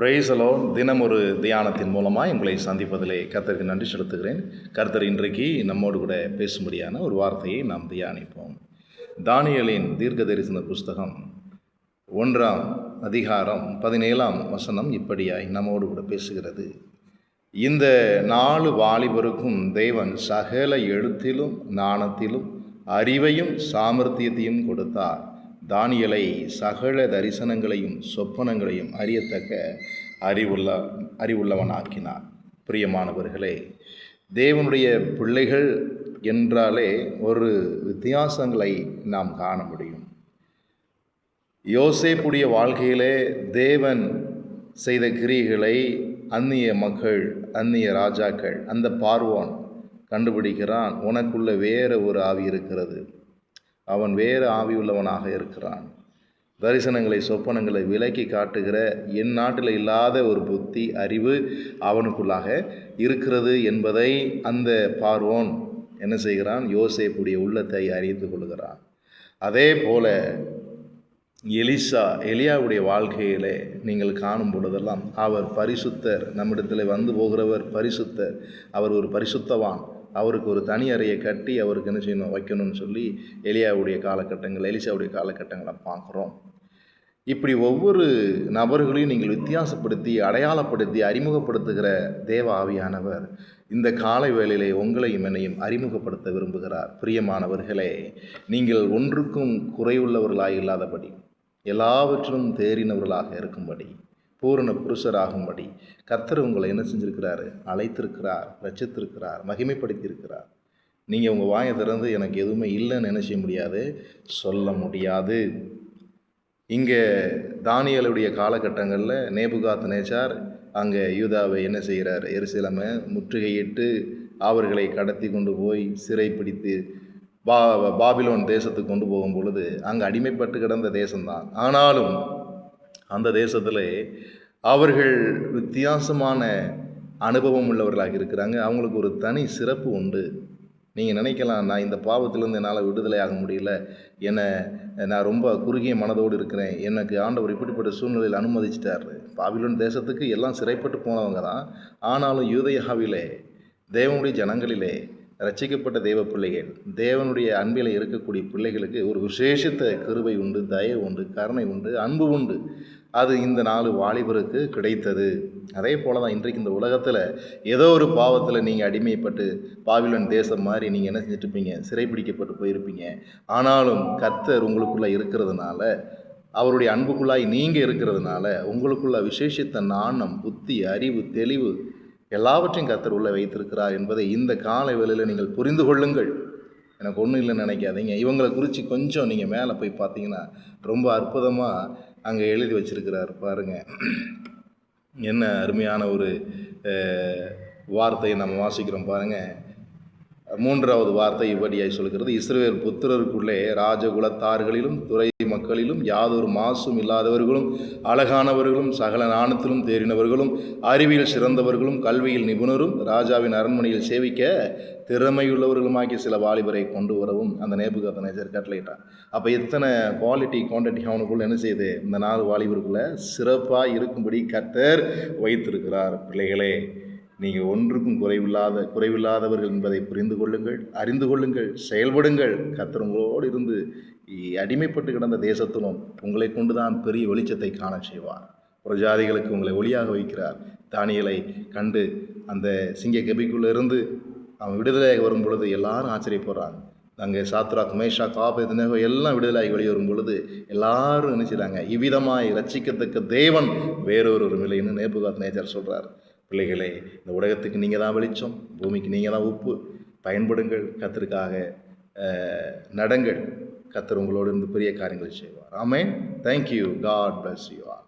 Price alone. தினம் ஒரு தியானத்தின் மூலமாக உங்களை சந்திப்பதிலே கர்த்தருக்கு நன்றி செலுத்துகிறேன். கர்த்தர் இன்றைக்கு நம்மோடு கூட பேசும்படியான ஒரு வார்த்தையை நாம் தியானிப்போம். தானியேலின் தீர்க்க தரிசன புஸ்தகம் 1ஆம் அதிகாரம் 17ஆம் வசனம் இப்படியாய் நம்மோடு கூட பேசுகிறது. இந்த 4 வாலிபருக்கும் தேவன் சகல எழுத்திலும் ஞானத்திலும் அறிவையும் சாமர்த்தியத்தையும் கொடுத்தார். தானியேலை சகல தரிசனங்களையும் சொப்பனங்களையும் அறியத்தக்க அறிவுள்ளவனாக்கினார். பிரியமானவர்களே, தேவனுடைய பிள்ளைகள் என்றாலே ஒரு வித்தியாசங்களை நாம் காண முடியும். யோசேப்புடைய வாழ்க்கையிலே தேவன் செய்த கிரியைகளை அந்நிய மக்கள், அந்நிய ராஜாக்கள், அந்த பார்வோன் கண்டுபிடிக்கிறான். உனக்குள்ள வேறு ஒரு ஆவி இருக்கிறது, அவன் வேறு ஆவி உள்ளவனாக இருக்கிறான். தரிசனங்களை சொப்பனங்களை விலக்கி காட்டுகிற என் நாட்டில் இல்லாத ஒரு புத்தி அறிவு அவனுக்குள்ளாக இருக்கிறது என்பதை அந்த பார்வோன் என்ன செய்கிறான்? யோசேப்புடைய உள்ளத்தை அறிந்து கொள்கிறான். அதே போல எலியாவுடைய வாழ்க்கையிலே நீங்கள் காணும் பொழுதெல்லாம் அவர் பரிசுத்தர், நம்மிடத்தில் வந்து போகிறவர் பரிசுத்தர், அவர் ஒரு பரிசுத்தவான். அவருக்கு ஒரு தனி அறையை கட்டி அவருக்கு என்ன செய்யணும், வைக்கணும்னு சொல்லி எலியாவுடைய காலகட்டங்கள், எலிசாவுடைய காலகட்டங்களை பார்க்குறோம். இப்படி ஒவ்வொரு நபர்களையும் நீங்கள் வித்தியாசப்படுத்தி அடையாளப்படுத்தி அறிமுகப்படுத்துகிற தேவ ஆவியானவர் இந்த காலை வேளையிலே உங்களையும் என்னையும் அறிமுகப்படுத்த விரும்புகிறார். பிரியமானவர்களே, நீங்கள் ஒன்றுக்கும் குறைவுள்ளவர்களாக இல்லாதபடி, எல்லாவற்றிலும் தேறினவர்களாக இருக்கும்படி, பூரண புருஷராகும்படி கர்த்தர் உங்களை என்ன செஞ்சிருக்கிறாரு? அழைத்திருக்கிறார், ரட்சித்திருக்கிறார், மகிமைப்படுத்தியிருக்கிறார். நீங்கள் உங்கள் வாயை திறந்து எனக்கு எதுவுமே இல்லைன்னு என்ன செய்ய முடியாது, சொல்ல முடியாது. இங்கே தானியேலுடைய காலகட்டங்களில் நேபுகாத்நேச்சார் அங்கே யூதாவை என்ன செய்கிறார்? எருசலேமை முற்றுகையிட்டு அவர்களை கடத்தி கொண்டு போய் சிறைப்பிடித்து பாபிலோன் தேசத்துக்கு கொண்டு போகும் பொழுது அங்கே அடிமைப்பட்டு கிடந்த தேசம்தான். ஆனாலும் அந்த தேசத்தில் அவர்கள் வித்தியாசமான அனுபவம் உள்ளவர்களாக இருக்கிறாங்க. அவங்களுக்கு ஒரு தனி சிறப்பு உண்டு. நீங்கள் நினைக்கலாம், நான் இந்த பாவத்திலேருந்து என்னால் விடுதலையாக முடியல, நான் ரொம்ப குறுகிய மனதோடு இருக்கிறேன், எனக்கு ஆண்டவர் இப்படிப்பட்ட சூழ்நிலையில் அனுமதிச்சிட்டார். பாபிலோன் தேசத்துக்கு எல்லாம் சிறைப்பட்டு போனவங்க தான். ஆனாலும் யூதேயாவிலே தேவனுடைய ஜனங்களிலே ரட்சிக்கப்பட்ட தேவ பிள்ளைகள், தேவனுடைய அன்பில் இருக்கக்கூடிய பிள்ளைகளுக்கு ஒரு விசேஷித்த கிருபை உண்டு, தயவு உண்டு, கருணை உண்டு, அன்பு உண்டு. அது இந்த 4 வாலிபருக்கு கிடைத்தது. அதே போல தான் இன்றைக்கு இந்த உலகத்தில் ஏதோ ஒரு பாவத்தில் நீங்கள் அடிமைப்பட்டு பாபிலோன் தேசம் மாதிரி நீங்கள் என்ன செஞ்சுட்ருப்பீங்க, சிறைப்பிடிக்கப்பட்டு போயிருப்பீங்க. ஆனாலும் கர்த்தர் உங்களுக்குள்ளே இருக்கிறதுனால, அவருடைய அன்புக்குள்ளாய் நீங்கள் இருக்கிறதுனால உங்களுக்குள்ள விசேஷித்த ஞானம், புத்தி, அறிவு, தெளிவு எல்லாவற்றையும் கர்த்தர் உள்ளே வைத்திருக்கிறார் என்பதை இந்த காலை வேளையில் நீங்கள் புரிந்து கொள்ளுங்கள். எனக்கு ஒன்றும் இல்லைன்னு நினைக்காதீங்க. இவங்களை குறித்து கொஞ்சம் நீங்கள் மேலே போய் பார்த்தீங்கன்னா ரொம்ப அற்புதமாக அங்கே எழுதி வச்சிருக்கிறார். பாருங்கள், என்ன அருமையான ஒரு வார்த்தையை நம்ம வாசிக்கிறோம். பாருங்கள், 3வது வார்த்தை இப்படியாய் சொல்கிறது. இஸ்ரவேல் புத்திரருக்குள்ளே ராஜகுலத்தார்களிலும் துறை மக்களிலும் யாதொரு மாசும் இல்லாதவர்களும் அழகானவர்களும் சகல ஞானத்திலும் தேறினவர்களும் அறிவியல் சிறந்தவர்களும் கல்வியில் நிபுணரும் ராஜாவின் அரண்மனையில் சேவிக்க திறமையுள்ளவர்களுமாக்கி சில வாலிபரை கொண்டு வரவும் அந்த நேபுகாத்நேச்சார் கட்டளையிட்டார். அப்போ எத்தனை குவான்டிட்டி அவனுக்குள்ள என்ன செய்யுது? இந்த 4 வாலிபருக்குள்ள சிறப்பாக இருக்கும்படி கர்த்தர் வைத்திருக்கிறார். பிள்ளைகளே, நீங்கள் ஒன்றுக்கும் குறைவில்லாதவர்கள் என்பதை புரிந்து கொள்ளுங்கள், அறிந்து கொள்ளுங்கள், செயல்படுங்கள். கர்த்தர் உங்களோடு இருந்து அடிமைப்பட்டு கிடந்த தேசத்திலும் உங்களை கொண்டு தான் பெரிய வெளிச்சத்தை காண செய்வார். ஒரு ஜாதிகளுக்கு உங்களை ஒளியாக வைக்கிறார். தானியேலை கண்டு அந்த சிங்க கெபிக்குள்ளே இருந்து அவன் விடுதலையாக வரும் பொழுது எல்லாரும் ஆச்சரியப்படுறாங்க. அங்கே சாத்ராக், மேஷாக், ஆபேத்நேகோ எல்லாம் விடுதலையாகி வெளியே வரும் பொழுது எல்லாரும் நினைச்சிட்டாங்க, இவ்விதமாய் ரட்சிக்கத்தக்க தேவன் வேறொரு நிலைன்னு நேபுகாத்நேச்சார் சொல்கிறார். பிள்ளைகளே, இந்த உலகத்துக்கு நீங்கள் தான் வெளிச்சம், பூமிக்கு நீங்கள் தான் உப்பு. பயன்படுங்கள், கர்த்தருக்காக நடங்கள். கர்த்தர் உங்களோடு இருந்து பெரிய காரியங்களை செய்வார். Amen. Thank you. God bless you all.